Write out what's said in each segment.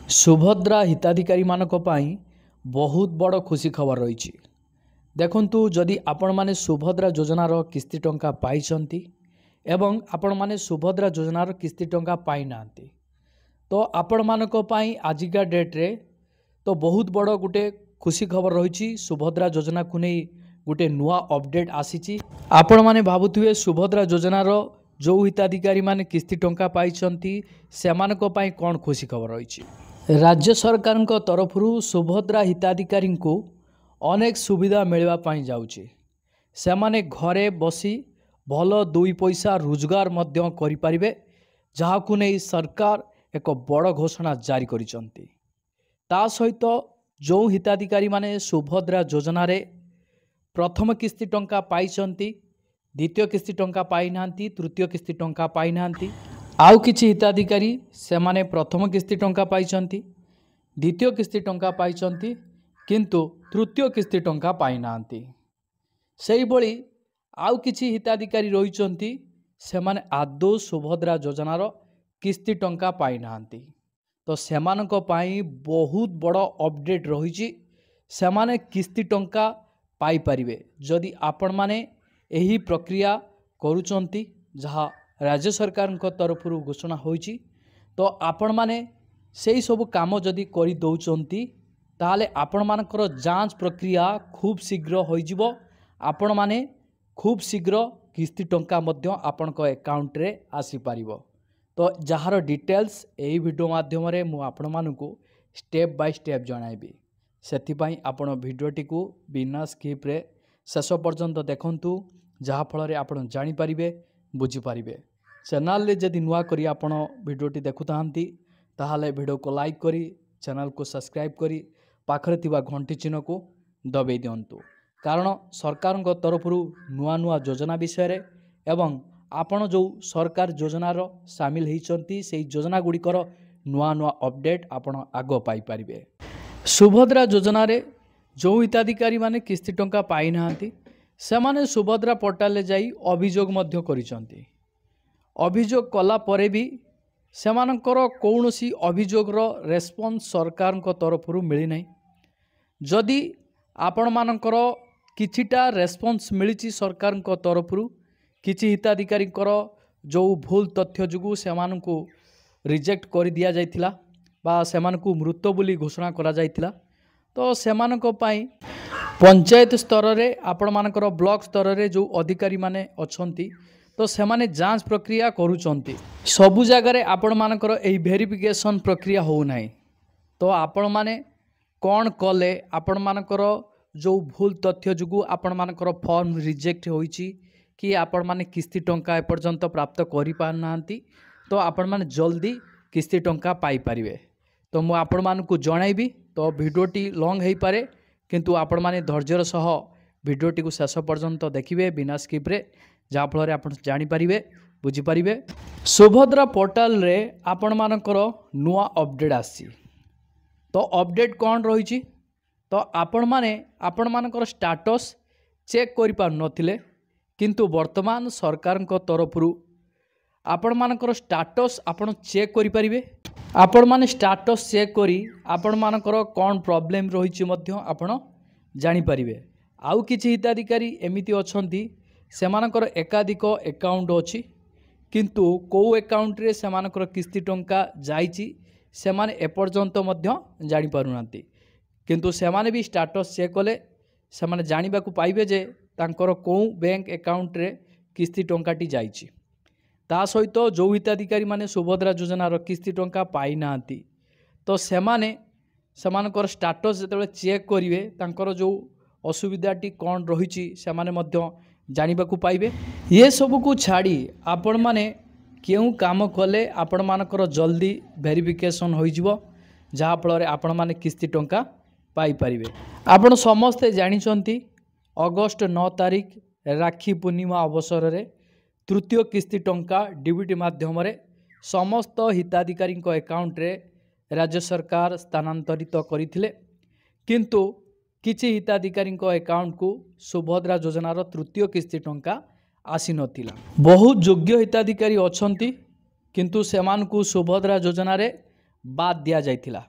सुभद्रा हिताधिकारी मानक पई बहुत बड़ खुशी खबर रही। देखंतु जदि आपण माने सुभद्रा योजनार किस्ती टंका पाइछंती एवं आपण माने सुभद्रा योजनार किस्ती टंका पाई नांती तो आपण मानक पई आजिका डेट रे तो बहुत बड़ गुटे खुशी खबर रही। सुभद्रा योजना को नहीं गोटे नुआ अपडेट आसी। आपण माने भाबुथिबे सुभद्रा योजनार जो हिताधिकारी माने किस्ती टंका पाइछंती सेमानक पई कोन खुशी खबर रही। राज्य सरकार तरफ सुभद्रा हिताधिकारी को अनेक सुविधा मिलवा पाई जाउची। सेमाने घरे बसी भल दुई पैसा रोजगार मध्य करि परिबे, जहाकु नै सरकार एक बड़ घोषणा जारी करिसंती। ता सहित जो हिताधिकारी माने सुभद्रा योजना रे प्रथम किस्ती टंका पाइछंती, द्वितीय किस्ती टंका पाई नांती, तृतीय किस्ती टंका पाई नांती। आउ किछि हिताधिकारी से माने प्रथम किस्ती टंका पाइछंती, द्वितीय किस्ती टंका पाइछंती, किंतु तृतीय किस्ती टंका पाई नांती। सेही भली आउ किछि हिताधिकारी रहिचंती से माने आदौ सुभद्रा योजनार किस्ती टंका पाई नांती। तो सेमानक पाई बहुत बड़ अपडेट रहिछि। सेमाने किस्ती टंका पाई परिबे जदि आपण माने एही प्रक्रिया करूचंती जहा राज्य सरकार तरफ घोषणा होइछि। तो आपण माने सेही सब काम जदि करि दउचंती ताले आपण मानकर जांच प्रक्रिया खूब शीघ्र होई जिवो। आपण माने खूब शीघ्र किस्ती टंका मध्य आपणक अकाउंट रे आसी पारिबो। तो जहार डिटेल्स एही वीडियो माध्यम रे मु आपण मानकु स्टेप बाय स्टेप जणाइबी। सेति पई आपण वीडियोटी को बिना स्किप रे शेष पर्यंत देखंतु, जहा फल रे आपण जानि परिबे, बुझी परिबे। चैनल रे जदि नुआ करी आपण वीडियोटी देखुतांती ताहाले वीडियो को लाइक करी चैनल को सब्सक्राइब करी पाखरे थिबा घंटी चिन्ह को दबाई दियंतु, कारण सरकार तरफ नुआ नुआ योजना विषय रे एवं आपण जो सरकार योजनार सामिल होइचंती सेही योजना गुड़िकर नुआ नुआ अपडेट आपण आगो पाई परिबे। सुभद्रा योजना रे जो हिताधिकारी माने किस्ती टंका पाई नांती से माने सुभद्रा पोर्टाल रे जाई अभियोग मध्य करिसंती। अभियोग कला परे भी सेमानकर कौनसी अभियोगर रेस्पॉन्स सरकार तरफ मिली नहीं। जदि आपण मानकर किछिटा रेस्पॉन्स मिली सरकार तरफ किछि हिताधिकारी जो भूल तथ्य जुगु सेमानकु रिजेक्ट कर दिया जाइथिला बा सेमानकु मृत बोली घोषणा करा जाइथिला, तो सेमानक पई पंचायत स्तर रे आपण मानकर ब्लॉक स्तर रे जो अधिकारी माने अछंती तो सेमाने जांच प्रक्रिया करूचंती। सबु जगार आपण मानकर एही वेरिफिकेशन प्रक्रिया हो नाही। तो आपण माने कौन कले आपण मानकर जो भूल तथ्य जुगु आपण मानकर फॉर्म रिजेक्ट होईची कि आपण माने किस्ती टंका एपर्यंत प्राप्त करि पार नांती, तो आपण माने जल्दी किस्ती टंका पाई परिवे। तो मु आपण मानकु जणाइबी। तो वीडियोटी लॉन्ग हेई पारे, किंतु आपण माने धैर्यर सह वीडियोटी को शेष पर्यंत देखिबे बिना स्किप रे, जहा फल रे आपण जानि परिबे, बुझी परिबे। सुभद्रा पोर्टाल रे आपण मानकर नुआ अपडेट आसी। तो अपडेट कौन रही, तो आपण माने आपण मानकर स्टेटस चेक करि पार नथिले, किंतु वर्तमान सरकार तरफ आपण मानकर स्टेटस आपण चेक करि परिबे। आपण माने स्टेटस चेक करी आपण मानकर कौन प्रॉब्लम रही मध्य आपण जानि परिबे। आउ किछि हिताधिकारी एमिति अछंती सेमानकर एकाधिक अकाउंट अछि, किंतु को अकाउंट रे सेमानकर किस्ती टंका जाइछि सेमाने एपर्यंत मध्य जानि पारुनांती। किंतु सेमाने भी स्टेटस चेक कले सेमाने जानिबाकू पाइबे जे तांकर को बैंक अकाउंट रे किस्ती टंकाटी जाइछि। ता सहित जो हिताधिकारी माने सुभद्रा योजनार किस्ती टंका पाई नांती तो सेमाने सेमानकर स्टेटस जेतेबेले चेक करिवे तांकर जो असुविधाटी कौन रही सेमाने मध्य जानिबाकू पाइबे। ये सब को छाड़ी आपण माने केउ काम कले आपण मानकर जल्दी वेरिफिकेशन होई जिवो, जहा फल रे आपण माने किस्ती टंका पाई परिबे। आपण समस्ते जानिचंती अगस्त 9 तारिख राखी पूर्णिमा अवसर रे तृतीय किस्ती टंका डीबीटी माध्यम रे समस्त हिताधिकारी अकाउंट रे राज्य सरकार स्थानांतरित करथिले, किंतु किछि हिताधिकारी अकाउंट को सुभद्रा योजनार तृतीय किस्ती टंका आसी नथिला। बहुत योग्य हिताधिकारी अछंती, किंतु सेमानकु सुभद्रा योजना रे बाद दिया जाइथिला।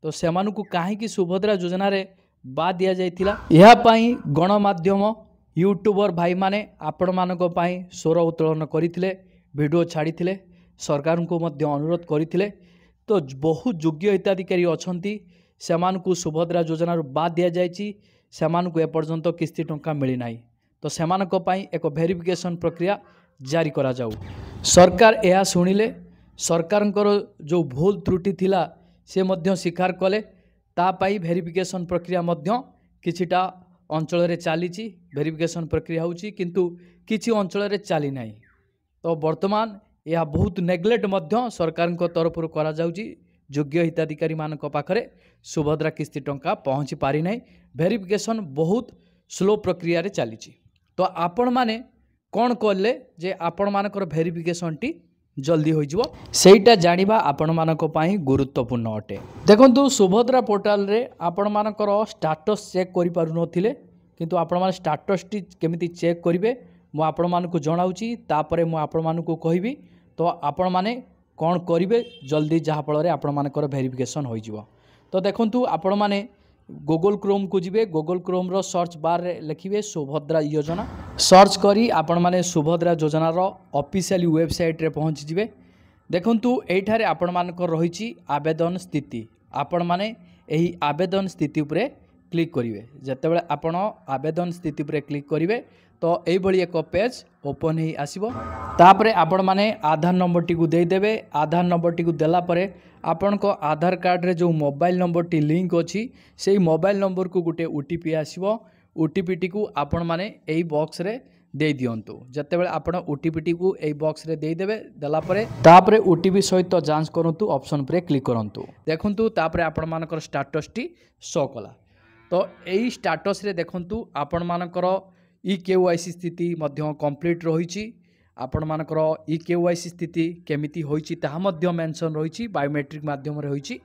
तो सेमानकु काहेकि सुभद्रा योजना रे बाद दिया जाइथिला यहा पई गणमाध्यम यूट्यूबर भाई माने आपण मानको पई स्वर उत्तोलन करथिले वीडियो छाड़ीथिले सरकार को मध्य अनुरोध करथिले तो बहुत योग्य हिताधिकारी अछंती सेमानकु सुभद्रा योजना रो बाद दिया जाइछि सेमानकु ए पर्यंत किस्ती टंका मिली नाही तो सेमानको पई एक वेरिफिकेशन प्रक्रिया जारी करा जाऊ सरकार यह शुणिले सरकारଙ୍କର जो भूल त्रुटि थिला से मध्य स्वीकार कले तापाई वेरिफिकेशन प्रक्रिया मध्य किछिटा अंचल रे चलीची वेरिफिकेशन प्रक्रिया होची किंतु किछि अंचल रे चली नाही तो वर्तमान यह बहुत नेग्लेक्ट मध्य सरकार तरफ करा जाउची योग्य हिताधिकारी मानक पाखरे सुभद्रा किस्ती टंका पहुँची पारि नाही वेरिफिकेशन बहुत स्लो प्रक्रिया रे चलीची तो आपण माने कौन कले जे आपण मानकर वेरिफिकेशन टी जल्दी हो सेटा जानिबा आपण मानक पई गुरुत्वपूर्ण अटे देखंतु सुभद्रा पोर्टाल रे आपण मानकर स्टेटस चेक करि पारु नथिले किंतु आपण मान स्टेटस टी केमिति चेक करिवे मु आपण मानकु जणाउची तापरे मु आपण मानकु कहिबी तो आपण माने कौन करिवे जल्दी जहा फल रे आपण मानकर वेरिफिकेशन होई जिवो तो देखंतु आपण माने गूगल क्रोम को जिवे गूगल क्रोम रो सर्च बार रे लिखिवे सुभद्रा योजना सर्च करी आपण माने सुभद्रा योजना रो ऑफिशियल वेबसाइट रे पहुँची जिवे देखंतु एठारे आपण मानकर रहिछि आवेदन स्थिति आपण माने एही आवेदन स्थिति उपरे क्लिक करिवे जेतेबेले आपण आवेदन स्थिति उपरे क्लिक करिवे तो एई भली एक पेज ओपन ही आसीबो तापरे आपण माने आधार नंबर टी को दे देबे आधार नंबर टी को देला परे आपण को आधार कार्ड रे जो मोबाइल नंबर टी लिंक अछि सेही मोबाइल नंबर को गुटे ओटीपी आसीबो ओटीपी टी को आपण माने एई बॉक्स रे दे दियंतु जेतेबेले आपण ओटीपी टी को एई बॉक्स रे दे देबे देला परे तापरे ओटीपी सहित जांच करंतु ऑप्शन पे क्लिक करंतु देखंतु तापरे आपण मानकर स्टेटस टी शो कला तो एई स्टेटस रे देखंतु आपण मानकर केवाईसी स्थिति मध्य कंप्लीट रही आपण मानकर केवाईसी स्थिति केमिति होईची ताहा मध्य मेंशन रही बायोमेट्रिक माध्यम रही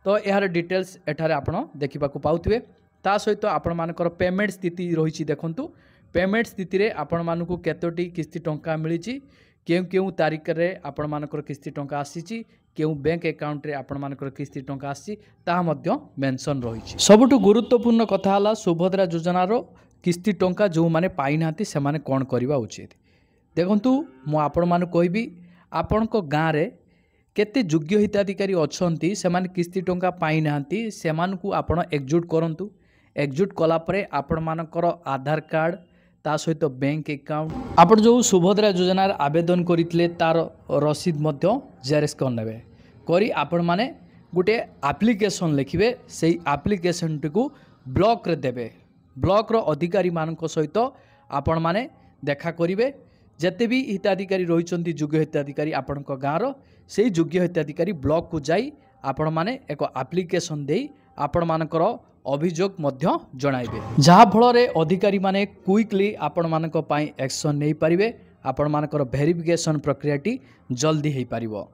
तो यार डिटेल्स एठारे आपण देखिबा को पाउथिबे ता सहित आपण मानकर पेमेंट स्थिति रही देखंतु पेमेंट स्थिति रे आपण मानकु केतोटी किस्ती टंका मिलिची केउ केउ तारीख रे आपण मानकर किस्ती टंका आसीची केउ बैंक अकाउंट रे आपण मानकर किस्ती टंका आसी ताहा मध्य मेंशन रही सबुठु गुरुत्वपूर्ण कथा हला सुभद्रा योजना रो किस्ती टंका जो माने पाई नांती से माने कौन करवा उचित देखंतु मु आपण मान कहबी आपण को गाँव रे केते योग्य हिताधिकारी अछंती से माने किस्ती टंका पाई नांती से मान को आपण एकजुट करंतु एकजुट कला परे आपण मानकर आधार कार्ड ता सहित बैंक अकाउंट आपण जो सुभद्रा योजना आवेदन करथिले तार रसीद मध्य जेरेक्स कर नेबे करी आपण माने गुटे एप्लिकेशन लिखिबे सेही एप्लिकेशन टिकु ब्लॉक रे देबे ब्लॉक रो अधिकारी मानक सहित आपण माने देखा करिवे जते भी हिताधिकारी रहिचंती योग्य हिताधिकारी आपण को गाँव रो सेही योग्य हिताधिकारी ब्लॉक को जाई आपण माने एक एप्लिकेशन देई आपण मानकर अभियोग मध्य जणाइबे जहा फल रे अधिकारी माने क्विकली आपण मानक पई एक्शन नै परिवे आपण मानकर वेरिफिकेशन प्रक्रियाटी जल्दी हेई परिबो।